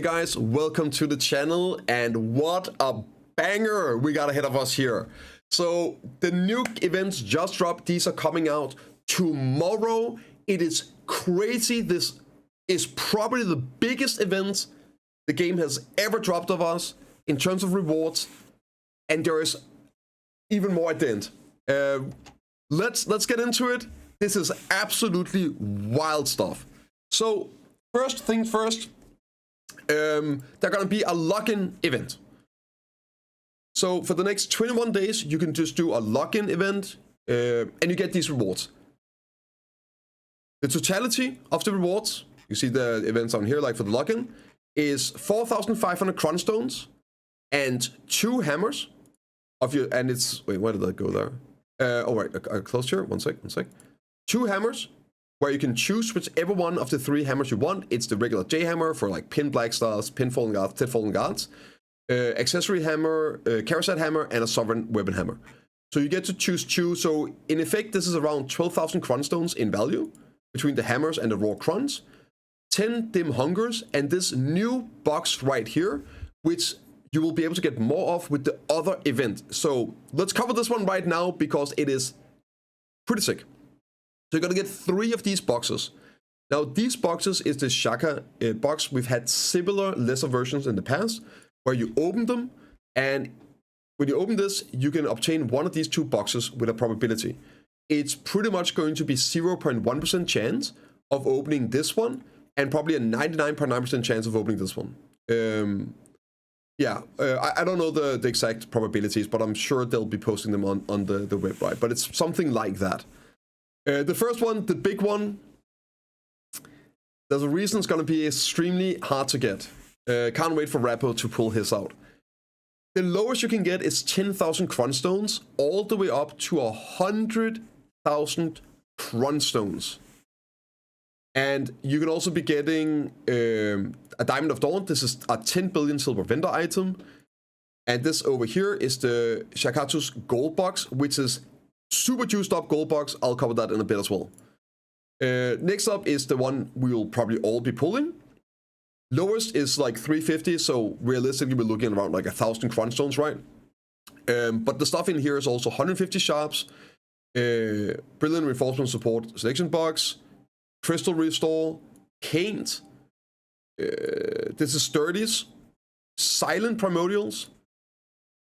guys, welcome to the channel, and what a banger we got ahead of us here. So the new events just dropped. These are coming out tomorrow. It is crazy. This is probably the biggest event the game has ever dropped of us in terms of rewards, and there is even more at the end. Let's get into it. This is absolutely wild stuff. So first thing first, they're gonna be a lock-in event. So for the next 21 days, you can just do a lock-in event, and you get these rewards. The totality of the rewards, you see the events on here, like for the lock-in, is 4,500 Cron stones and 2 hammers of your. And it's wait, where did that go there? Oh right, I closed here. One sec. 2 hammers, where you can choose whichever one of the 3 hammers you want. It's the regular J hammer for like pin black stars, pin fallen guards, tit fallen guards, accessory hammer, carousel hammer, and a sovereign weapon hammer. So you get to choose 2. So in effect, this is around 12,000 Cron stones in value between the hammers and the raw Crons, 10 dim hungers, and this new box right here, which you will be able to get more of with the other event. So let's cover this one right now because it is pretty sick. So you're gonna get 3 of these boxes. Now these boxes is the Shaka box. We've had similar lesser versions in the past where you open them, and when you open this, you can obtain one of these 2 boxes with a probability. It's pretty much going to be 0.1% chance of opening this one, and probably a 99.9% chance of opening this one. I don't know the exact probabilities, but I'm sure they'll be posting them on the web, right? But it's something like that. The first one, the big one, there's a reason it's going to be extremely hard to get. Can't wait for Rappo to pull his out. The lowest you can get is 10,000 Cron stones, all the way up to 100,000 Cron stones. And you can also be getting a Diamond of Dawn. This is a 10 billion silver vendor item. And this over here is the Shakatu's gold box, which is super juiced up gold box. I'll cover that in a bit as well. Next up is the one we will probably all be pulling. Lowest is like 350, so realistically we're looking around like 1,000 Cron stones, right? But the stuff in here is also 150 sharps, brilliant reinforcement support selection box, crystal restore, canes. This is 30s, silent primordials,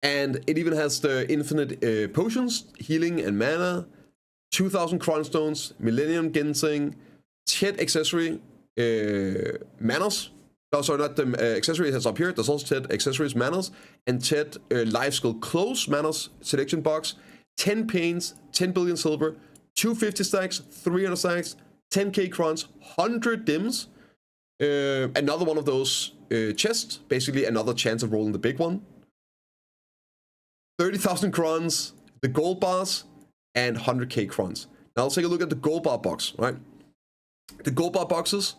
and it even has the infinite potions, healing and mana, 2,000 Cron stones, millennium ginseng, Chet accessory, manas. No, sorry, not the accessory has up here. There's also Chet accessories manas, and Chet life skill close manas selection box, 10 pains, 10 billion silver, 250 stacks, 300 stacks, 10k Crons, 100 dims, another one of those chests, basically another chance of rolling the big one, 30,000 Crons, the gold bars, and 100k Crons. Now let's take a look at the gold bar box, right? The gold bar boxes,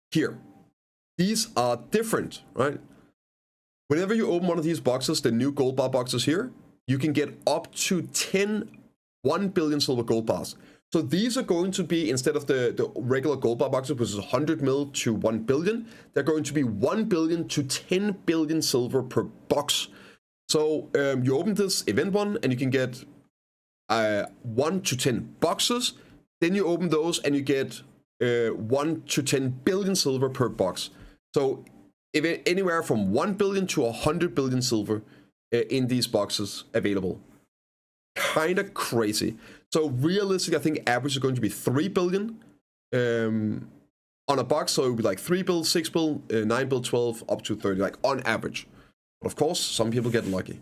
here, these are different, right? Whenever you open one of these boxes, the new gold bar boxes here, you can get up to 10 1 billion silver gold bars. So these are going to be, instead of the regular gold bar boxes, which is 100 mil to 1 billion, they're going to be 1 billion to 10 billion silver per box. So you open this event one and you can get 1 to 10 boxes. Then you open those and you get 1 to 10 billion silver per box. So if anywhere from 1 billion to 100 billion silver in these boxes available. Kind of crazy. So realistically, I think average is going to be 3 billion on a box. So it would be like 3 bill, 6 bill, 9 bill, 12, up to 30, like on average. But of course, some people get lucky.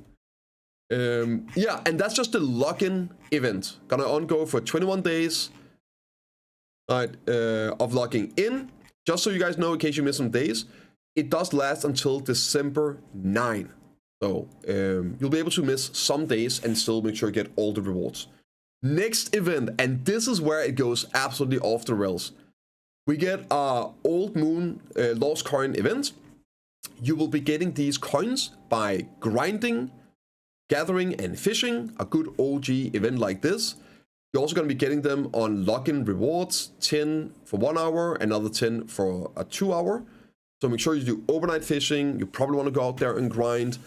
Yeah, and that's just the lock-in event. Gonna ongo for 21 days. Right, of locking in. Just so you guys know, in case you miss some days, it does last until December 9. So you'll be able to miss some days and still make sure you get all the rewards. Next event, and this is where it goes absolutely off the rails. We get our Old Moon Lost Coin event. You will be getting these coins by grinding, gathering, and fishing. A good OG event like this. You're also going to be getting them on lock-in rewards, 10 for 1 hour, another 10 for a 2 hour. So make sure you do overnight fishing. You probably want to go out there and grind.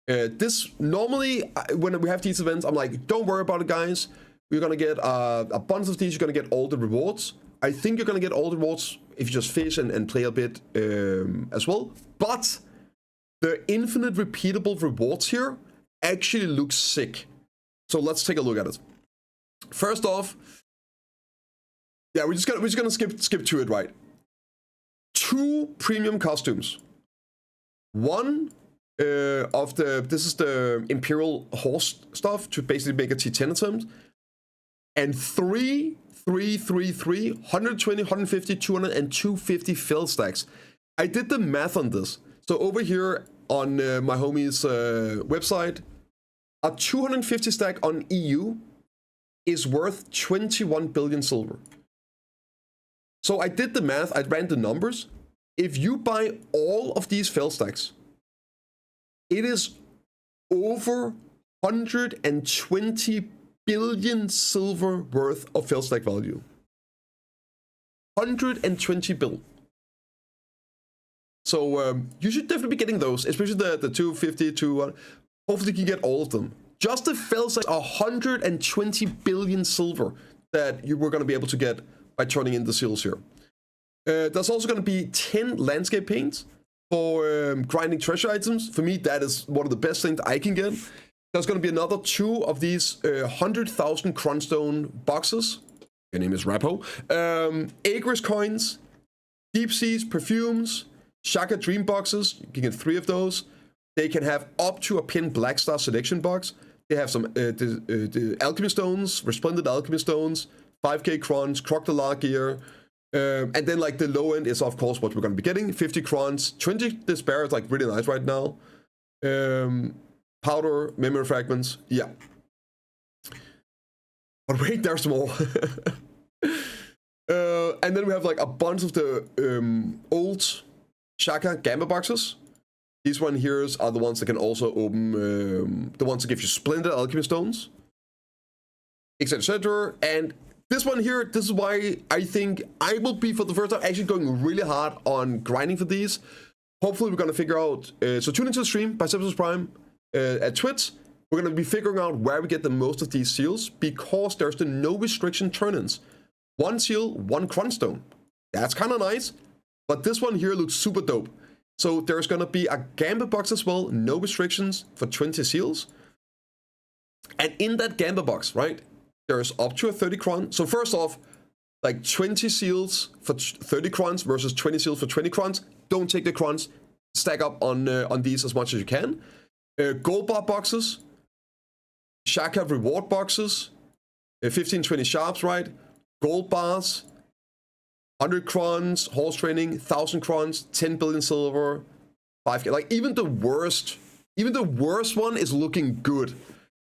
This normally, when we have these events, I'm like, don't worry about it, guys. You're gonna get a bunch of these. You're gonna get all the rewards. I think you're gonna get all the rewards if you just fish and play a bit as well. But the infinite repeatable rewards here actually look sick. So let's take a look at it. First off, yeah, we're just gonna skip to it, right? 2 premium costumes. One of this is the Imperial horse stuff to basically make a T10 attempt. And 120, 150, 200, and 250 fill stacks. I did the math on this. So over here on my homie's website, a 250 stack on EU is worth 21 billion silver. So I did the math, I ran the numbers. If you buy all of these fill stacks, it is over 120 billion silver worth of fill stack value. 120 bill. So you should definitely be getting those, especially the 250 to hopefully you can get all of them. Just the fill stacks are 120 billion silver that you were going to be able to get by turning in the seals here. There's also going to be 10 landscape paints for grinding treasure items. For me, that is one of the best things I can get. There's going to be another 2 of these 100,000 Cronstone boxes. Your name is Rappo. Agris coins, Deep Seas perfumes, Shaka Dream boxes. You can get 3 of those. They can have up to a pin Black Star selection box. They have some the alchemy stones, resplendent alchemy stones, 5k Crons, crocodile gear. And then like the low end is of course what we're going to be getting. 50 Crons, 20 despair is like really nice right now. Powder, memory fragments, yeah. But wait, there's more. And then we have like a bunch of the old Shaka Gamma boxes. These one here are the ones that can also open, the ones that give you splendid alchemy stones, etc, etc. And this one here, this is why I think I will be for the first time actually going really hard on grinding for these. Hopefully we're going to figure out, so tune into the stream, Biceptimusprime at Twitch. We're going to be figuring out where we get the most of these seals, because there's the no restriction turn-ins. 1 seal, 1 Cronstone. That's kind of nice, but this one here looks super dope. So there's going to be a Gambit box as well, no restrictions for 20 seals. And in that Gambit box, right, there's up to a 30 Cron. So first off, like 20 seals for 30 Crons versus 20 seals for 20 Crons. Don't take the Crons. Stack up on these as much as you can. Gold bar boxes. Shaka reward boxes. 15, 20 sharps, right? Gold bars. 100 Crons, horse training, 1,000 Crons, 10 billion silver, 5k. Like even the worst one is looking good.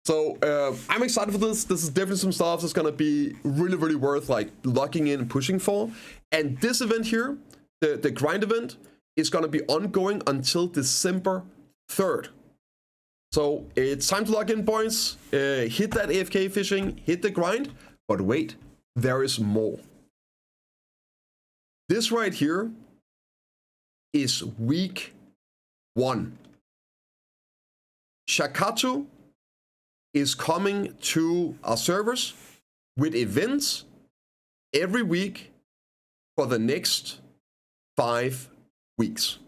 So I'm excited for this. This is definitely some stuff that's gonna be really, really worth like locking in and pushing for. And this event here, the grind event, is gonna be ongoing until December 3rd. So it's time to lock in, boys. Hit that AFK fishing, hit the grind. But wait, there is more. This right here is week 1. Shakato is coming to our servers with events every week for the next 5 weeks.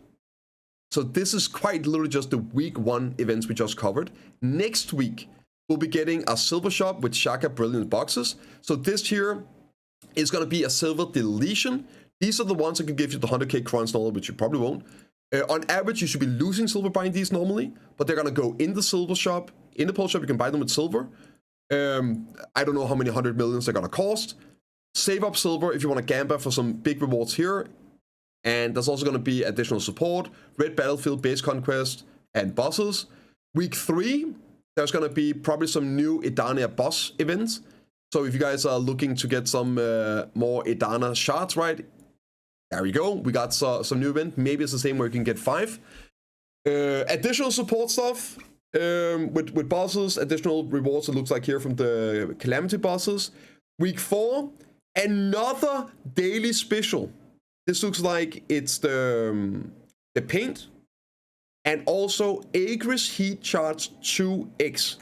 So this is quite literally just the week 1 events we just covered. Next week, we'll be getting a silver shop with Shaka Brilliant boxes. So this here is going to be a silver deletion. These are the ones that can give you the 100k Crons normally, which you probably won't. On average, you should be losing silver buying these normally, but they're going to go in the silver shop. In the pole shop, you can buy them with silver. I don't know how many 100 millions they're going to cost. Save up silver if you want to gamble for some big rewards here. And there's also going to be additional support, Red Battlefield, Base Conquest, and bosses. Week 3, there's going to be probably some new Edania boss events. So if you guys are looking to get some more Edana shards, right? There we go. We got some new event. Maybe it's the same where you can get 5. Additional support stuff with bosses. Additional rewards, it looks like here from the Calamity bosses. Week 4, another daily special. This looks like it's the the paint, and also Agris Heat Charge 2x.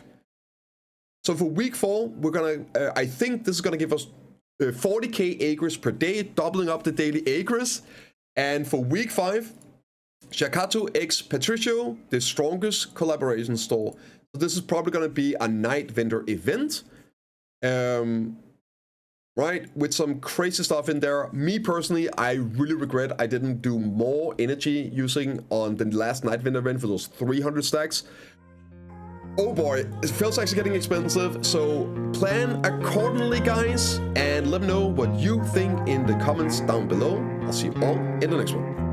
So for week 4, we're gonna, I think this is gonna give us 40k Agris per day, doubling up the daily Agris. And for week 5, Shakato X Patricio, the strongest collaboration store. So this is probably gonna be a night vendor event. Right, with some crazy stuff in there. Me personally, I really regret I didn't do more energy using on the last night vendor event for those 300 stacks. Oh boy, it feels like it's getting expensive, so plan accordingly, guys, and let me know what you think in the comments down below. I'll see you all in the next one.